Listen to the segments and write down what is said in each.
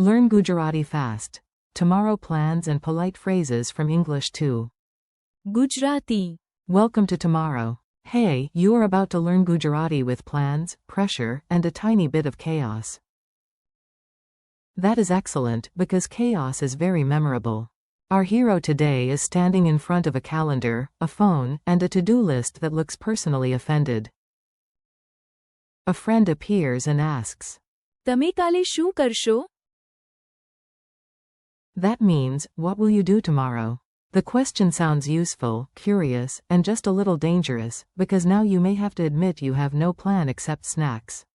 Learn Gujarati fast. Tomorrow plans and polite phrases from English too. Gujarati. Welcome to tomorrow. Hey, you are about to learn Gujarati with plans, pressure, and a tiny bit of chaos. That is excellent, because chaos is very memorable. Our hero today is standing in front of a calendar, a phone, and a to-do list that looks personally offended. A friend appears and asks. તમે કાલે શું કરશો? That means, what will you do tomorrow? The question sounds useful, curious, and just a little dangerous, because now you may have to admit you have no plan except snacks.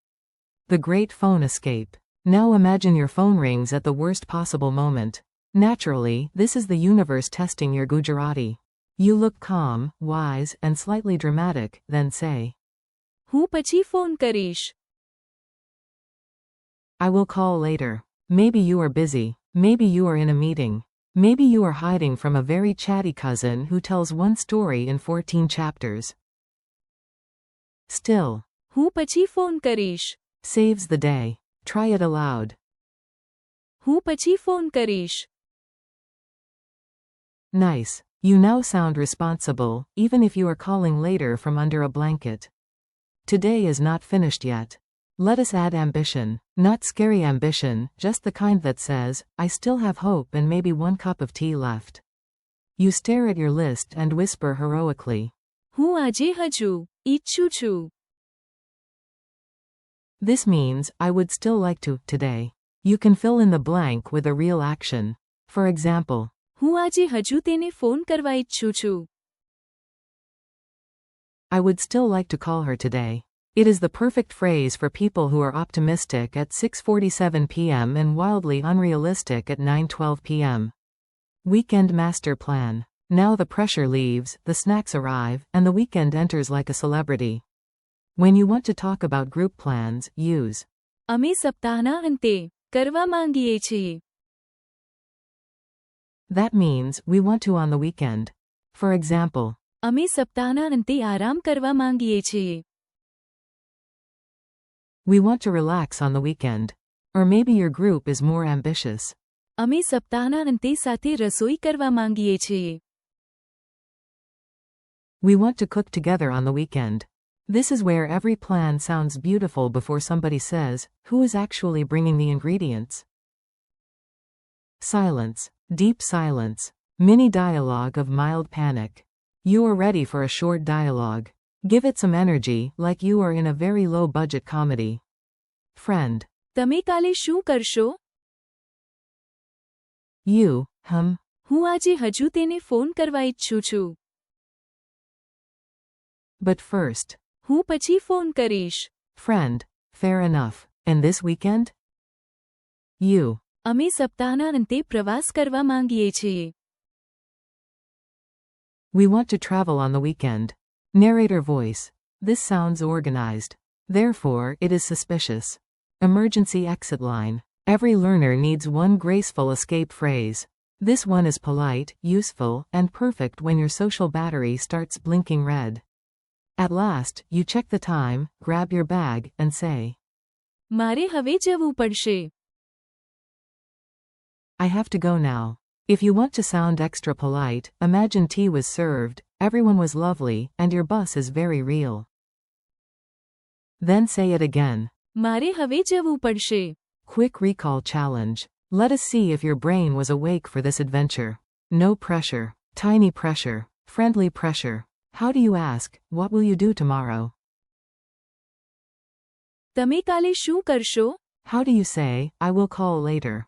The great phone escape. Now imagine your phone rings at the worst possible moment. Naturally, this is the universe testing your Gujarati. You look calm, wise, and slightly dramatic, then say, હું પછી phone કરીશ. I will call later. Maybe you are busy. Maybe you are in a meeting. Maybe you are hiding from a very chatty cousin who tells one story in 14 chapters. Still, હું પછી phone કરીશ. saves the day. Try it aloud. હું પછી phone કરીશ. Nice. You now sound responsible, even if you are calling later from under a blanket. Today is not finished yet. Let us add ambition. Not scary ambition, just the kind that says, I still have hope and maybe 1 cup of tea left. You stare at your list and whisper heroically. હું આજે હજુ ઈચ્છું છું. This means, I would still like to, today. You can fill in the blank with a real action. For example, હું આજે હજુ તેને phone કરવા ઈચ્છું છું. I would still like to call her today. It is the perfect phrase for people who are optimistic at 6:47 p.m. and wildly unrealistic at 9:12 p.m. Weekend master plan. Now the pressure leaves, the snacks arrive, and the weekend enters like a celebrity. When you want to talk about group plans, use અમે સપ્તાહના અંતે કરવા માંગીએ છીએ. That means, we want to on the weekend. For example, અમે સપ્તાહના અંતે આરામ કરવા માંગીએ છીએ. we want to relax on the weekend. Or maybe your group is more ambitious. અમે સપ્તાહના અંતે સાથે રસોઈ કરવા માંગીએ છીએ. We want to cook together on the weekend. This is where every plan sounds beautiful before somebody says, who is actually bringing the ingredients? Silence. Deep silence. Mini dialogue of mild panic. You are ready for a short dialogue. Give it some energy, like you are in a very low-budget comedy. Friend. તમે કાલે શું કરશો? You, હું આજે હજુ તેને phone કરવા ઈચ્છું છું. But first. હું પછી ફોન કરીશ. Friend. Fair enough. And this weekend? You. અમે સપ્તાહના અંતે પ્રવાસ કરવા માંગીએ છીએ. We want to travel on the weekend. Narrator voice. This sounds organized. Therefore, it is suspicious. Emergency exit line. Every learner needs one graceful escape phrase. This one is polite, useful, and perfect when your social battery starts blinking red. At last, you check the time, grab your bag, and say, મારે હવે જવું પડશે. I have to go now. If you want to sound extra polite, imagine tea was served, everyone was lovely, and your bus is very real. Then say it again. મારે હવે જવું પડશે. Quick recall challenge. Let us see if your brain was awake for this adventure. No pressure. Tiny pressure. Friendly pressure. How do you ask, what will you do tomorrow? તમે કાલે શું કરશો? How do you say, I will call later?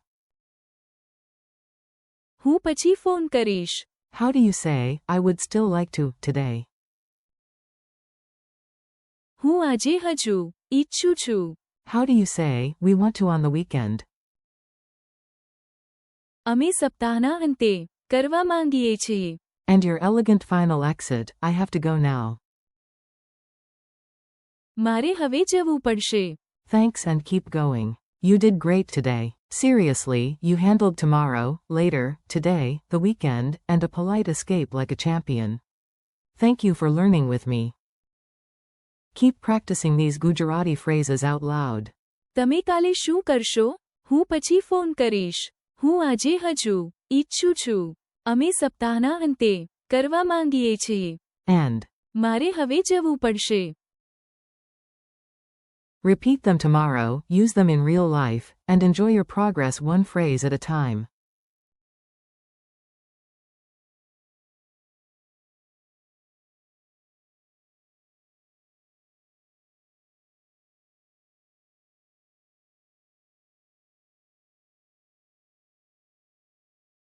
હું પછી phone કરીશ. How do you say, I would still like to, today? હું આજે હજુ ઈચ્છું છું. How do you say, we want to on the weekend? અમે સપ્તાહના અંતે કરવા માંગીએ છીએ. And your elegant final exit, I have to go now. મારે હવે જવું પડશે. Thanks and keep going. You did great today. Seriously, you handled tomorrow, later, today, the weekend, and a polite escape like a champion. Thank you for learning with me. Keep practicing these Gujarati phrases out loud. તમે કાલે શું કરશો? હું પછી phone કરીશ. હું આજે હજુ ઈચ્છું છું. અમે સપ્તાહના અંતે કરવા માંગીએ છીએ. And. મારે હવે જવું પડશે. Repeat them tomorrow, use them in real life, and enjoy your progress one phrase at a time.